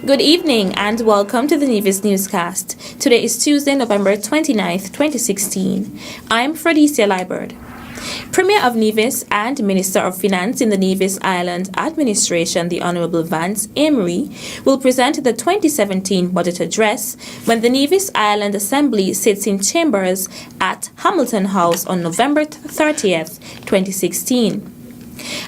Good evening and welcome to the Nevis Newscast. Today is Tuesday, November 29th, 2016. I'm Fredicia Liburd. Premier of Nevis and Minister of Finance in the Nevis Island Administration, the Honorable Vance Amory, will present the 2017 budget address when the Nevis Island Assembly sits in chambers at Hamilton House on November 30th, 2016.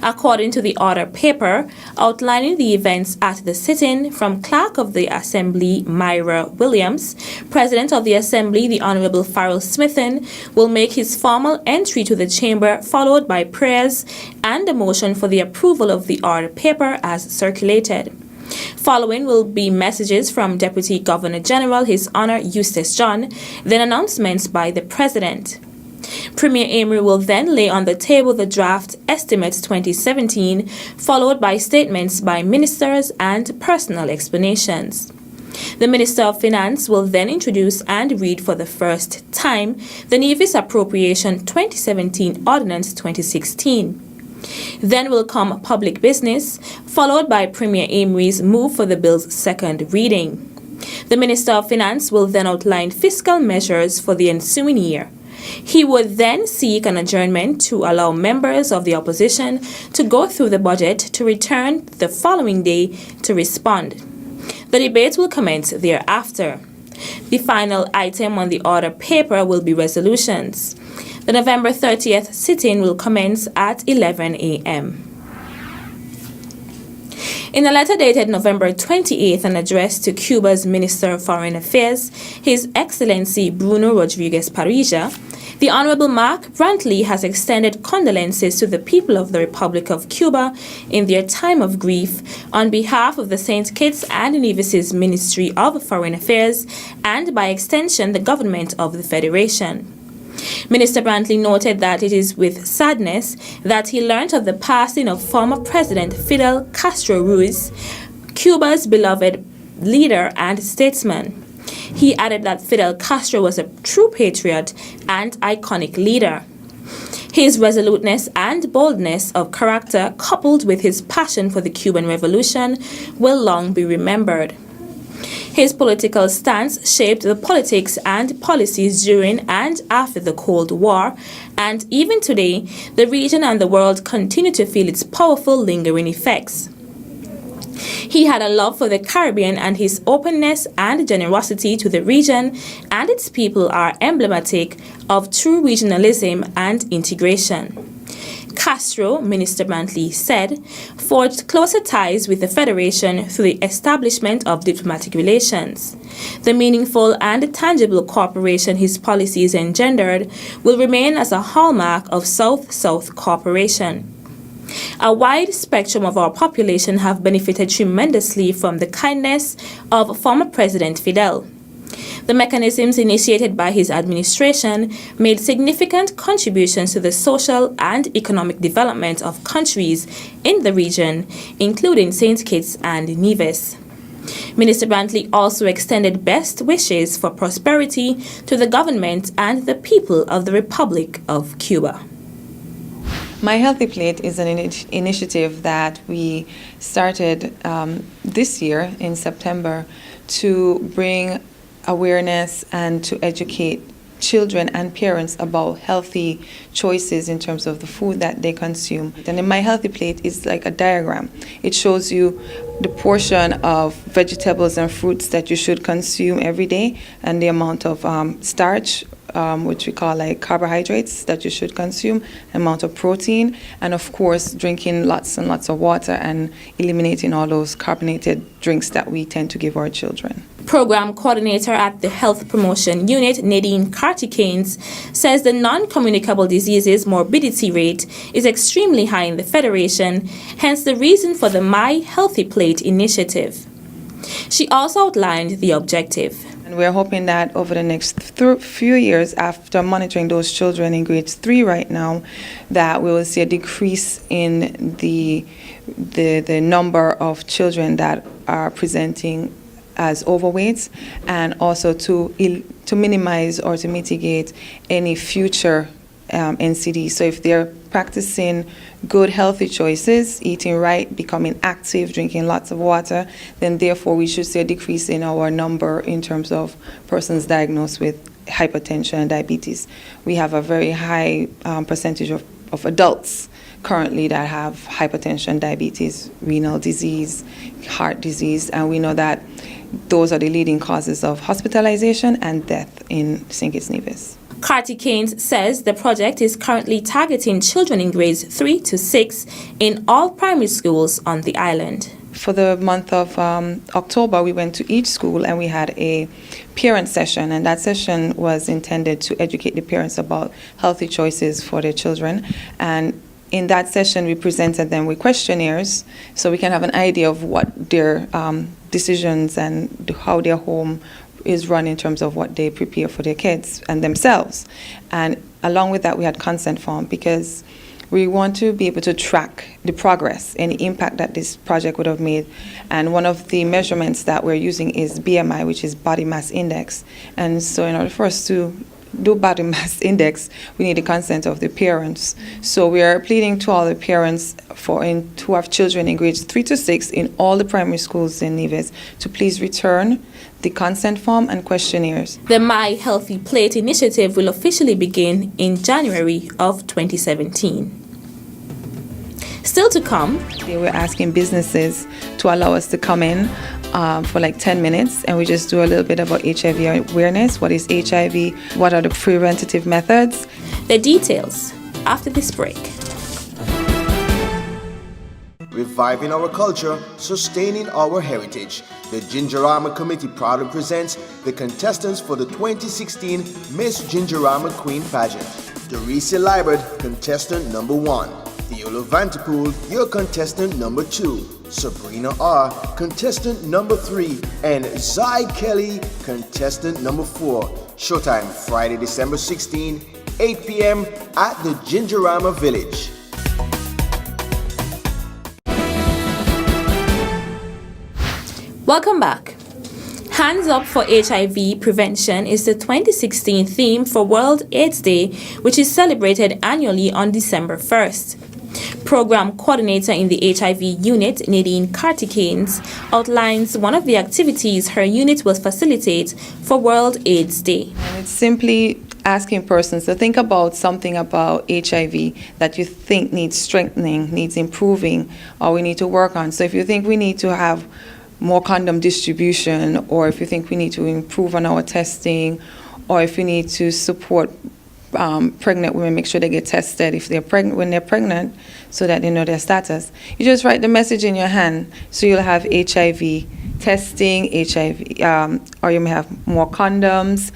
According to the order paper outlining the events at the sit-in from Clerk of the Assembly Myra Williams, President of the Assembly the Honorable Farrell Smithen will make his formal entry to the chamber, followed by prayers and a motion for the approval of the order paper as circulated. Following will be messages from Deputy Governor General His Honor Eustace John, then announcements by the President. Premier Amory will then lay on the table the draft Estimates 2017, followed by statements by ministers and personal explanations. The Minister of Finance will then introduce and read for the first time the Nevis Appropriation 2017 Ordinance 2016. Then will come public business, followed by Premier Amory's move for the bill's second reading. The Minister of Finance will then outline fiscal measures for the ensuing year. He would then seek an adjournment to allow members of the opposition to go through the budget to return the following day to respond. The debate will commence thereafter. The final item on the order paper will be resolutions. The November 30th sit-in will commence at 11 a.m. In a letter dated November 28th and addressed to Cuba's Minister of Foreign Affairs, His Excellency Bruno Rodriguez Parrilla, the Honorable Mark Brantley has extended condolences to the people of the Republic of Cuba in their time of grief on behalf of the St. Kitts and Nevis's Ministry of Foreign Affairs and, by extension, the government of the Federation. Minister Brantley noted that it is with sadness that he learned of the passing of former President Fidel Castro Ruiz, Cuba's beloved leader and statesman. He added that Fidel Castro was a true patriot and iconic leader. His resoluteness and boldness of character, coupled with his passion for the Cuban Revolution, will long be remembered. His political stance shaped the politics and policies during and after the Cold War, and even today, the region and the world continue to feel its powerful lingering effects. He had a love for the Caribbean, and his openness and generosity to the region and its people are emblematic of true regionalism and integration. Castro, Minister Brantley said, forged closer ties with the Federation through the establishment of diplomatic relations. The meaningful and tangible cooperation his policies engendered will remain as a hallmark of South-South cooperation. A wide spectrum of our population have benefited tremendously from the kindness of former President Fidel. The mechanisms initiated by his administration made significant contributions to the social and economic development of countries in the region, including St. Kitts and Nevis. Minister Brantley also extended best wishes for prosperity to the government and the people of the Republic of Cuba. My Healthy Plate is an initiative that we started this year in September to bring awareness and to educate children and parents about healthy choices in terms of the food that they consume. And in My Healthy Plate is like a diagram. It shows you the portion of vegetables and fruits that you should consume every day and the amount of starch, which we call like carbohydrates that you should consume, amount of protein, and of course drinking lots and lots of water and eliminating all those carbonated drinks that we tend to give our children. Program coordinator at the Health Promotion Unit, Nadine Carty-Canes, says the non-communicable diseases morbidity rate is extremely high in the Federation, hence the reason for the My Healthy Plate initiative. She also outlined the objective. And we're hoping that over the next few years, after monitoring those children in grades 3 right now, that we will see a decrease in the number of children that are presenting as overweight, and also to minimize or to mitigate any future NCD. So if they're practicing good healthy choices, eating right, becoming active, drinking lots of water, then therefore we should see a decrease in our number in terms of persons diagnosed with hypertension and diabetes. We have a very high percentage of adults currently that have hypertension, diabetes, renal disease, heart disease, and we know that those are the leading causes of hospitalization and death in St. Kitts Nevis. Carty Keynes says the project is currently targeting children in grades 3 to 6 in all primary schools on the island. For the month of October, we went to each school and we had a parent session, and that session was intended to educate the parents about healthy choices for their children. And in that session, we presented them with questionnaires so we can have an idea of what their decisions and how their home is run in terms of what they prepare for their kids and themselves. And along with that, we had consent form because we want to be able to track the progress and the impact that this project would have made. And one of the measurements that we're using is BMI, which is body mass index. And so in order for us to do body mass index, we need the consent of the parents. So we are pleading to all the parents who have children in grades 3 to 6 in all the primary schools in Nevis to please return the consent form and questionnaires. The My Healthy Plate initiative will officially begin in January of 2017. Still to come, they were asking businesses to allow us to come in for like 10 minutes and we just do a little bit about HIV awareness. What is HIV? What are the preventative methods? The details after this break. Reviving our culture, sustaining our heritage. The Gingerama Committee proudly presents the contestants for the 2016 Miss Gingerama Queen Pageant. Dorisi Libert, contestant number 1. Theola Vanterpool, your contestant number 2. Sabrina R., contestant number 3. And Zai Kelly, contestant number 4. Showtime Friday, December 16, 8 p.m. at the Gingerama Village. Welcome back. Hands Up for HIV Prevention is the 2016 theme for World AIDS Day, which is celebrated annually on December 1st. Program Coordinator in the HIV unit, Nadine Carty Keynes, outlines one of the activities her unit will facilitate for World AIDS Day. It's simply asking persons to think about something about HIV that you think needs strengthening, needs improving, or we need to work on. So if you think we need to have more condom distribution, or if you think we need to improve on our testing, or if you need to support pregnant women, make sure they get tested if they're pregnant when they're pregnant, so that they know their status. You just write the message in your hand, so you'll have HIV testing, HIV, or you may have more condoms,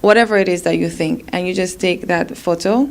whatever it is that you think, and you just take that photo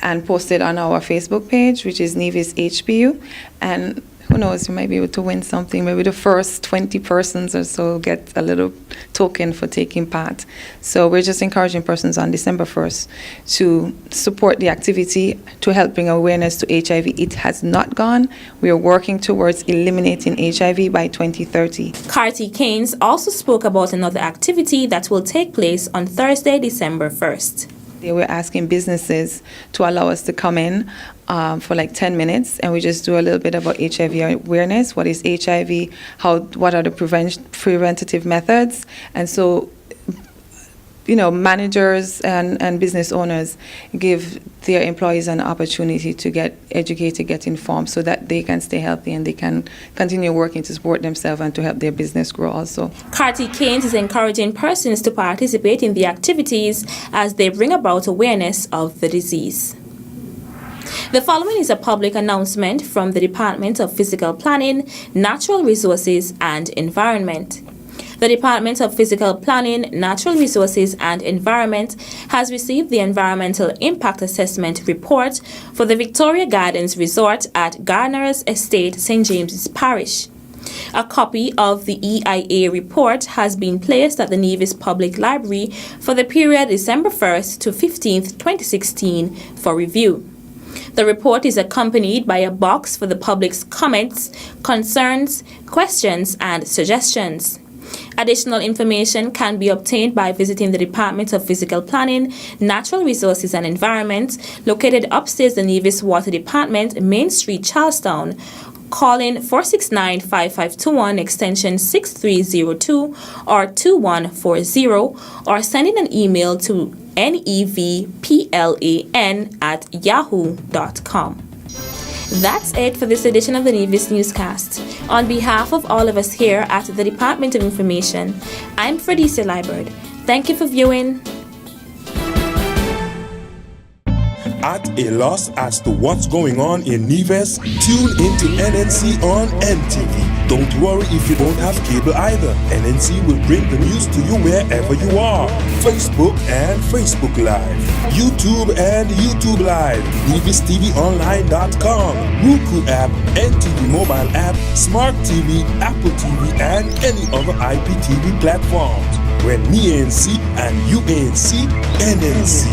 and post it on our Facebook page, which is Nevis HPU, and who knows, you might be able to win something. Maybe the first 20 persons or so get a little token for taking part. So we're just encouraging persons on December 1st to support the activity to help bring awareness to HIV. It has not gone. We are working towards eliminating HIV by 2030. Carty Keynes also spoke about another activity that will take place on Thursday, December 1st. They were asking businesses to allow us to come in for like 10 minutes and we just do a little bit about HIV awareness. What is HIV? What are the preventative methods? And so, managers and business owners give their employees an opportunity to get educated, get informed, so that they can stay healthy and they can continue working to support themselves and to help their business grow also. Carty Keynes is encouraging persons to participate in the activities as they bring about awareness of the disease. The following is a public announcement from the Department of Physical Planning, Natural Resources and Environment. The Department of Physical Planning, Natural Resources and Environment has received the Environmental Impact Assessment Report for the Victoria Gardens Resort at Garner's Estate, St. James's Parish. A copy of the EIA report has been placed at the Nevis Public Library for the period December 1st to 15th, 2016 for review. The report is accompanied by a box for the public's comments, concerns, questions, and suggestions. Additional information can be obtained by visiting the Department of Physical Planning, Natural Resources and Environment, located upstairs the Nevis Water Department, Main Street, Charlestown, calling 469-5521 extension 6302 or 2140, or sending an email to nevplan@yahoo.com. That's it for this edition of the Nevis Newscast. On behalf of all of us here at the Department of Information, I'm Fredicia Liebert. Thank you for viewing. At a loss as to what's going on in Nevis? Tune into NNC on NTV. Don't worry if you don't have cable either. NNC will bring the news to you wherever you are. Facebook and Facebook Live. YouTube and YouTube Live. NevisTVOnline.com. Roku app, NTV mobile app, Smart TV, Apple TV, and any other IPTV platforms. When me ANC and you ANC, NNC.